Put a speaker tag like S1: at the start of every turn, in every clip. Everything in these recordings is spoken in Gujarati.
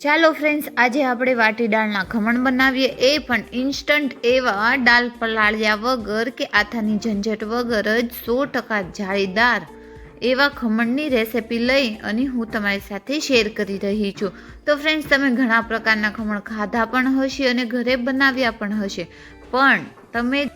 S1: ચાલો ફ્રેન્ડ્સ, આજે આપણે વાટી દાળના ખમણ બનાવીએ, એ પણ ઇન્સ્ટન્ટ એવા દાળ પલાળ્યા વગર કે આથાની ઝંઝટ વગર જ 100% જાળીદાર એવા ખમણની રેસિપી લઈ અને હું તમારી સાથે શેર કરી રહી છું. તો ફ્રેન્ડ્સ, તમે ઘણા પ્રકારના ખમણ ખાધા પણ હશે અને ઘરે બનાવ્યા પણ હશે, પણ તમે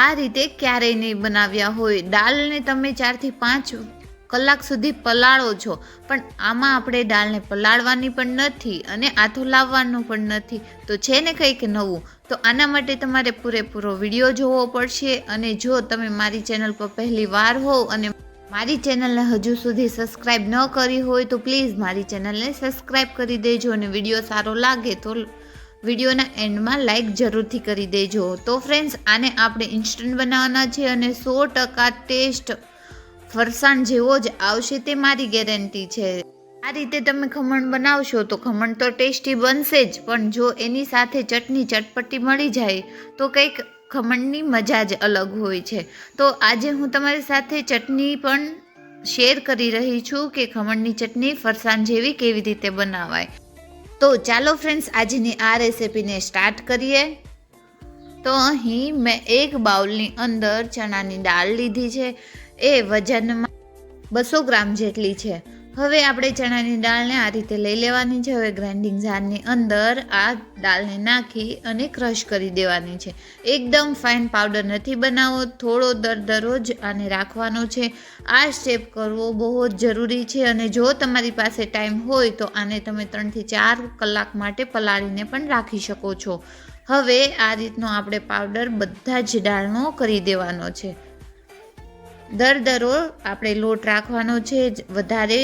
S1: આ રીતે ક્યારેય નહીં બનાવ્યા હોય. દાળને તમે 4 થી 5 કલાક સુધી પલાળો છો, પણ આમાં આપણે દાળને પલાળવાની પણ નથી અને આથો લાવવાનો પણ નથી. તો છે ને કંઈક નવું. તો આના માટે તમારે પૂરેપૂરો વિડીયો જોવો પડશે. અને જો તમે મારી ચેનલ પર પહેલી વાર હોવ અને મારી ચેનલને હજુ સુધી સબસ્ક્રાઈબ ન કરી હોય તો પ્લીઝ મારી ચેનલને સબસ્ક્રાઈબ કરી દેજો. અને વિડીયો સારો લાગે તો વિડીયોના એન્ડમાં લાઈક જરૂરથી કરી દેજો. તો ફ્રેન્ડ્સ, આને આપણે ઇન્સ્ટન્ટ બનાવવાના છે અને 100% ટેસ્ટ ફરસાણ જેવો જ આવશે, તે મારી ગેરંટી છે. આ રીતે તમે ખમણ બનાવશો તો ખમણ તો ટેસ્ટી બનશે જ, પણ જો એની સાથે ચટણી ચટપટી મળી જાય તો કંઈક ખમણની મજા જ અલગ હોય છે. તો આજે હું તમારી સાથે ચટણી પણ શેર કરી રહી છું કે ખમણની ચટણી ફરસાણ જેવી કેવી રીતે બનાવાય. તો ચાલો ફ્રેન્ડ્સ, આજની આ રેસિપીને સ્ટાર્ટ કરીએ. તો અહીં મેં એક બાઉલની અંદર ચણાની દાળ લીધી છે. એ વજનમાં 200 ગ્રામ જેટલી છે. હવે આપણે ચણાની દાળને આ રીતે લઈ લેવાની છે. હવે ગ્રાઇન્ડિંગ જારની અંદર આ દાળને નાખી અને ક્રશ કરી દેવાની છે. એકદમ ફાઇન પાવડર નથી બનાવવો, થોડો દરદરો જ આને રાખવાનો છે. આ સ્ટેપ કરવો બહુ જ જરૂરી છે. અને જો તમારી પાસે ટાઈમ હોય તો આને તમે 3 થી 4 કલાક માટે પલાળીને પણ રાખી શકો છો. હવે આ રીતનો આપણે પાવડર બધા જ દાળનો કરી દેવાનો છે. દરદરો આપણે લોટ રાખવાનો છે, વધારે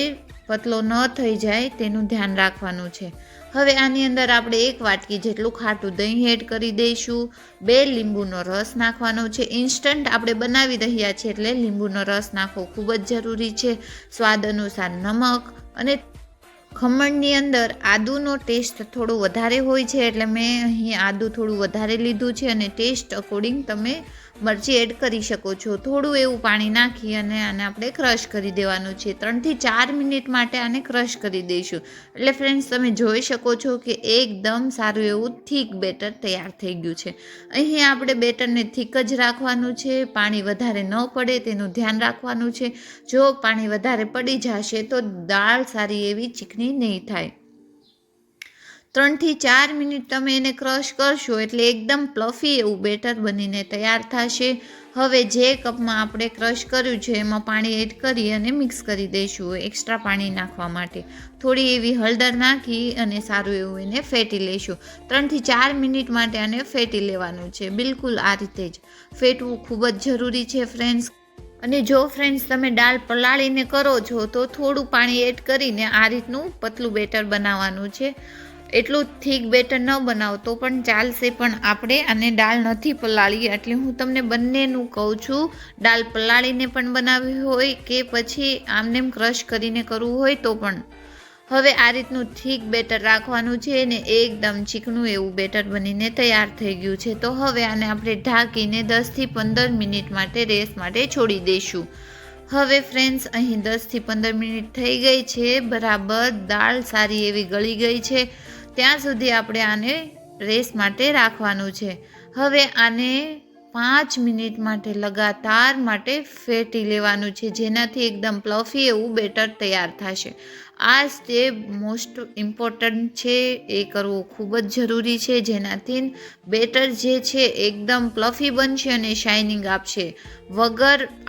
S1: પતલો ન થઈ જાય તેનું ધ્યાન રાખવાનું છે. હવે આની અંદર આપણે 1 વાટકી જેટલું ખાટું દહીં એડ કરી દઈશું. 2 લીંબુનો રસ નાખવાનો છે. ઇન્સ્ટન્ટ આપણે બનાવી રહ્યા છીએ એટલે લીંબુનો રસ નાખવો ખૂબ જ જરૂરી છે. સ્વાદ અનુસાર નમક. અને ખમણની અંદર આદુનો ટેસ્ટ થોડો વધારે હોય છે એટલે મેં અહીં આદુ થોડું વધારે લીધું છે. અને ટેસ્ટ અકોર્ડિંગ તમે મરચી એડ કરી શકો છો. થોડું એવું પાણી નાખી અને આને આપણે ક્રશ કરી દેવાનું છે. 3 થી 4 મિનિટ માટે આને ક્રશ કરી દઈશું. એટલે ફ્રેન્ડ્સ, તમે જોઈ શકો છો કે એકદમ સારું એવું થીક બેટર તૈયાર થઈ ગયું છે. અહીં આપણે બેટરને થીક જ રાખવાનું છે, પાણી વધારે ન પડે તેનું ધ્યાન રાખવાનું છે. જો પાણી વધારે પડી જશે તો દાળ સારી એવી ચીકણી નહીં થાય. 3 થી 4 મિનિટ તમે એને ક્રશ કરશો એટલે એકદમ પ્લફી એવું બેટર બનીને તૈયાર થશે. હવે જે કપમાં આપણે ક્રશ કર્યું છે એમાં પાણી એડ કરી અને મિક્સ કરી દઈશું એક્સ્ટ્રા પાણી નાખવા માટે. થોડી એવી હળદર નાખી અને સારું એવું એને ફેટી લઈશું. 3 થી 4 મિનિટ માટે આને ફેટી લેવાનું છે. બિલકુલ આ રીતે જ ફેટવું ખૂબ જ જરૂરી છે ફ્રેન્ડ્સ. અને જો ફ્રેન્ડ્સ તમે દાળ પલાળીને કરો છો તો થોડું પાણી એડ કરીને આ રીતનું પતલું બેટર બનાવવાનું છે. એટલું થીક બેટર ન બનાવો તો પણ ચાલશે, પણ આપણે આને દાળ નથી પલાળી એટલે હું તમને બંનેનું કહું છું. દાળ પલાળીને પણ બનાવવી હોય કે પછી આમનેમ ક્રશ કરીને કરવું હોય તો પણ. હવે આ રીતનું થીક બેટર રાખવાનું છે ને એકદમ ચીકણું એવું બેટર બનીને તૈયાર થઈ ગયું છે. તો હવે આને આપણે ઢાંકીને 10 થી 15 મિનિટ માટે રેસ્ટ માટે છોડી દઈશું. હવે ફ્રેન્ડ્સ, અહીં 10 થી 15 મિનિટ થઈ ગઈ છે. બરાબર દાળ સારી એવી ગળી ગઈ છે. ત્યાં સુધી આપણે આને રેસ્ટ માટે રાખવાનું છે. હવે આને 5 મિનિટ માટે લગાતાર માટે ફેટી લેવાનું છે, જેનાથી એકદમ પ્લફી એવું બેટર તૈયાર થશે. આ સ્ટેપ મોસ્ટ ઇમ્પોર્ટન્ટ છે, એ કરવું ખૂબ જ જરૂરી છે, જેનાથી બેટર જે છે એકદમ પ્લફી બનશે અને શાઇનિંગ આપશે.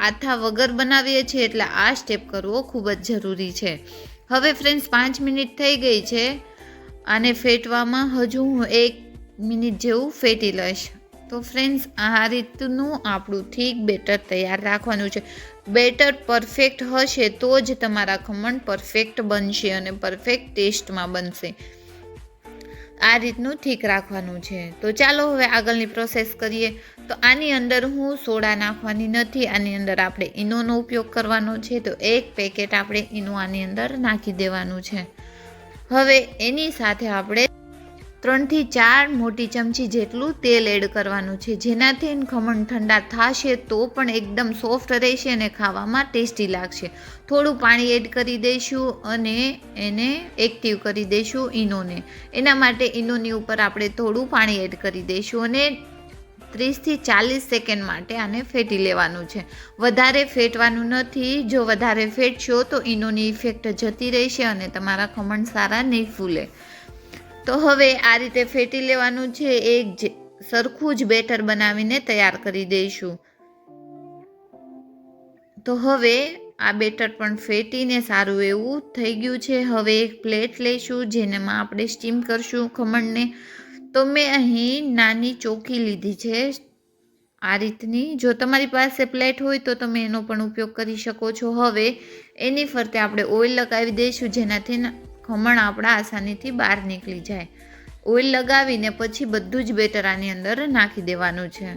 S1: આથા વગર બનાવીએ છીએ એટલે આ સ્ટેપ કરવો ખૂબ જ જરૂરી છે. હવે ફ્રેન્ડ્સ, 5 મિનિટ થઈ ગઈ છે. આને ફેટવામાં હજુ હું 1 મિનિટ જેવું ફેટી લઈશ. તો ફ્રેન્ડ્સ, આ રીતનું આપણું થીક બેટર તૈયાર રાખવાનું છે. બેટર પરફેક્ટ હશે તો જ તમારા ખમણ પરફેક્ટ બનશે અને પરફેક્ટ ટેસ્ટમાં બનશે. આ રીતનું થીક રાખવાનું છે. તો ચાલો હવે આગળની પ્રોસેસ કરીએ. તો આની અંદર હું સોડા નાખવાની નથી, આની અંદર આપણે ઈનોનો ઉપયોગ કરવાનો છે. તો 1 પેકેટ આપણે ઈનો આની અંદર નાખી દેવાનું છે. હવે એની સાથે આપણે 3 થી 4 મોટી ચમચી જેટલું તેલ એડ કરવાનું છે, જેનાથી ખમણ ઠંડા થશે તો પણ એકદમ સોફ્ટ રહેશે અને ખાવામાં ટેસ્ટી લાગશે. થોડું પાણી એડ કરી દઈશું અને એને એક્ટિવ કરી દઈશું ઈનોને. એના માટે ઈનોની ઉપર આપણે થોડું પાણી એડ કરી દઈશું અને 30 થી 40 સેકન્ડ માટે આને ફેટી લેવાનું છે. વધારે ફેટવાનું નથી. જો વધારે ફેટશો તો ઈનોની ઇફેક્ટ જતી રહેશે અને તમારા ખમણ સારા નહીં ફૂલે. તો હવે આ રીતે ફેટી લેવાનું છે. એક સરખું જ બેટર બનાવીને તૈયાર કરી દઈશું. તો હવે આ બેટર પણ ફેટીને સારું એવું થઈ ગયું છે. હવે એક પ્લેટ લઈશું જેનામાં આપણે સ્ટીમ કરશું ખમણને. તો મેં અહીં નાની ચોકી લીધી છે આ રીતની. જો તમારી પાસે પ્લેટ હોય તો તમે એનો પણ ઉપયોગ કરી શકો છો. હવે એની ફરતે આપણે ઓઇલ લગાવી દઈશું, જેનાથી ખમણ આપણા આસાનીથી બહાર નીકળી જાય. ઓઇલ લગાવીને પછી બધું જ બેટર આની અંદર નાખી દેવાનું છે.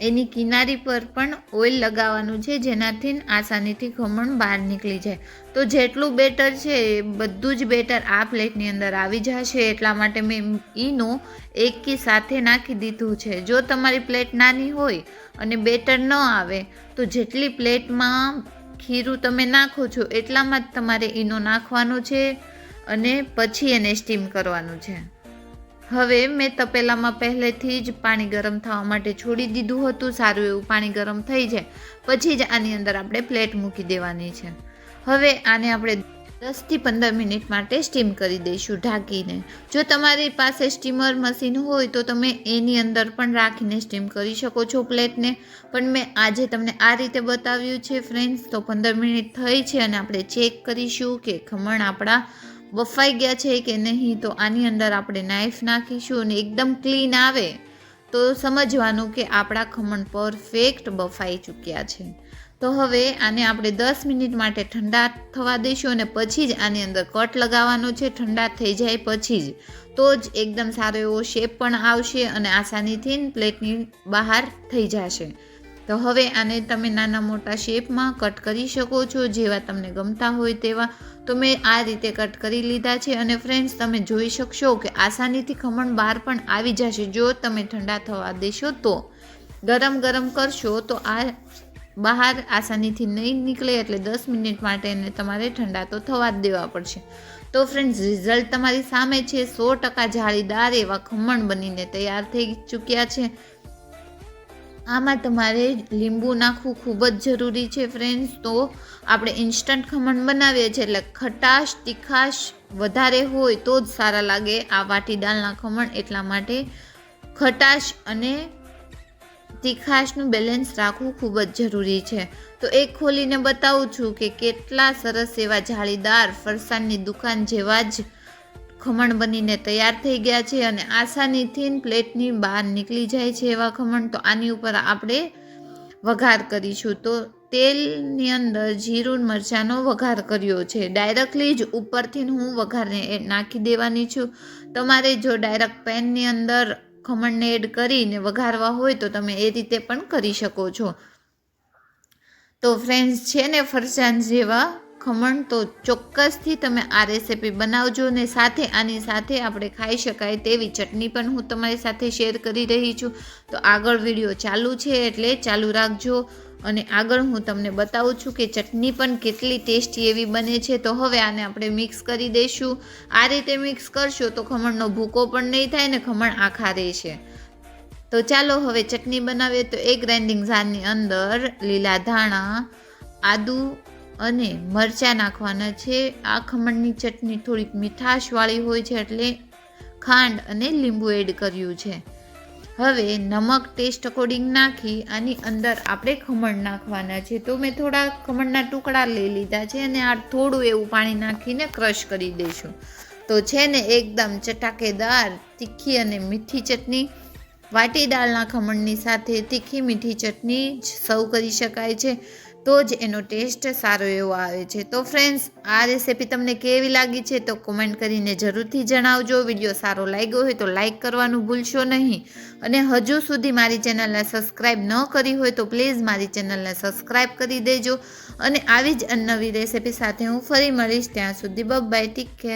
S1: એની કિનારી પર પણ ઓઇલ લગાવવાનું છે, જેનાથી આસાનીથી ખમણ બહાર નીકળી જાય. તો જેટલું બેટર છે એ બધું જ બેટર આ પ્લેટની અંદર આવી જશે, એટલા માટે મેં ઈનો એકી સાથે નાખી દીધું છે. જો તમારી પ્લેટ નાની હોય અને બેટર ન આવે તો જેટલી પ્લેટમાં ખીરું તમે નાખો છો એટલામાં જ તમારે ઈનો નાખવાનું છે અને પછી એને સ્ટીમ કરવાનું છે. હવે મેં તપેલામાં પહેલેથી જ પાણી ગરમ થવા માટે છોડી દીધું હતું. સારું એવું પાણી ગરમ થઈ જાય પછી જ આની અંદર આપણે પ્લેટ મૂકી દેવાની છે. હવે આને આપણે 10 થી 15 મિનિટ માટે સ્ટીમ કરી દઈશું ઢાંકીને. જો તમારી પાસે સ્ટીમર મશીન હોય તો તમે એની અંદર પણ રાખીને સ્ટીમ કરી શકો છો પ્લેટને, પણ મેં આજે તમને આ રીતે બતાવ્યું છે ફ્રેન્ડ્સ. તો 15 મિનિટ થઈ છે અને આપણે ચેક કરીશું કે ખમણ આપણા બફાઈ ગયા છે કે નહીં. તો આની અંદર આપણે નાઈફ નાખીશું અને એકદમ ક્લીન આવે તો સમજવાનું કે આપણા ખમણ પરફેક્ટ બફાઈ ચૂક્યા છે. તો હવે આને આપણે 10 મિનિટ માટે ઠંડા થવા દઈશું અને પછી જ આની અંદર કટ લગાવવાનો છે. ઠંડા થઈ જાય પછી જ, તો જ એકદમ સારો એવો શેપ પણ આવશે અને આસાનીથી પ્લેટની બહાર થઈ જશે. તો હવે આને તમે નાના મોટા શેપમાં કટ કરી શકો છો, જેવા તમને ગમતા હોય તેવા. તો મેં આ રીતે કટ કરી લીધા છે અને ફ્રેન્ડ્સ તમે જોઈ શકશો કે આસાનીથી ખમણ બહાર પણ આવી જશે જો તમે ઠંડા થવા દેશો તો. ગરમ ગરમ કરશો તો આ બહાર આસાનીથી નહીં નીકળે, એટલે 10 મિનિટ માટે એને તમારે ઠંડા તો થવા જ દેવા પડશે. તો ફ્રેન્ડ્સ રિઝલ્ટ તમારી સામે છે. 100% જાળીદાર એવા ખમણ બનીને તૈયાર થઈ ચૂક્યા છે. આમાં તમારે લીંબુ નાખવું ખૂબ જ જરૂરી છે ફ્રેન્ડ્સ. તો આપણે ઇન્સ્ટન્ટ ખમણ બનાવીએ છીએ એટલે ખટાશ તીખાશ વધારે હોય તો જ સારા લાગે આ વાટી દાળના ખમણ. એટલા માટે ખટાશ અને તીખાશનું બેલેન્સ રાખવું ખૂબ જ જરૂરી છે. તો એક ખોલીને બતાવું છું કે કેટલા સરસ એવા જાળીદાર ફરસાણની દુકાન જેવા જ ખમણ બનીને તૈયાર થઈ ગયા છે અને આસાનીથી પ્લેટની બહાર નીકળી જાય છે એવા ખમણ. તો આની ઉપર આપણે વઘાર કરીશું. તો તેલની અંદર જીરું મરચાંનો વઘાર કર્યો છે. ડાયરેક્ટલી જ ઉપરથી હું વઘારને નાખી દેવાની છું. તમારે જો ડાયરેક્ટ પેનની અંદર ખમણને એડ કરીને વઘારવા હોય તો તમે એ રીતે પણ કરી શકો છો. તો ફ્રેન્ડ્સ છે ને ફરસાણ જેવા ખમણ તો ચોક્કસથી તમે આ રેસીપી બનાવજો ને સાથે આની સાથે આપણે ખાઈ શકાય તેવી ચટણી પણ હું તમારી સાથે શેર કરી રહી છું. તો આગળ વિડીયો ચાલુ છે એટલે ચાલુ રાખજો અને આગળ હું તમને બતાવું છું કે ચટણી પણ કેટલી ટેસ્ટી એવી બને છે. તો હવે આને આપણે મિક્સ કરી દઈશું. આ રીતે મિક્સ કરશો તો ખમણનો ભૂકો પણ નહીં થાય ને ખમણ આખા રહેશે. તો ચાલો હવે ચટણી બનાવીએ. તો એક ગ્રાઇન્ડિંગ જારની અંદર લીલા ધાણા, આદુ અને મરચાં નાખવાના છે. આ ખમણની ચટણી થોડીક મીઠાશવાળી હોય છે એટલે ખાંડ અને લીંબુ એડ કર્યું છે. હવે નમક ટેસ્ટ અકોર્ડિંગ નાખી આની અંદર આપણે ખમણ નાખવાના છે. તો મેં થોડા ખમણના ટુકડા લઈ લીધા છે અને આ થોડું એવું પાણી નાખીને ક્રશ કરી દઈશું. તો છે ને એકદમ ચટાકેદાર તીખી અને મીઠી ચટણી. વાટી દાળના ખમણની સાથે તીખી મીઠી ચટણી જ સર્વ કરી શકાય છે. તો જ એનો ટેસ્ટ સારો એવો આવે છે. તો ફ્રેન્ડ્સ, આ રેસિપી તમને કેવી લાગી છે તો કોમેન્ટ કરીને જરૂરથી જણાવજો. વિડીયો સારો લાગ્યો હોય તો લાઇક કરવાનું ભૂલશો નહીં. અને હજુ સુધી મારી ચેનલને સબસ્ક્રાઈબ ન કરી હોય તો પ્લીઝ મારી ચેનલને સબસ્ક્રાઈબ કરી દેજો. અને આવી જ નવી રેસિપી સાથે હું ફરી મળીશ. ત્યાં સુધી બાય, ટેક કેર.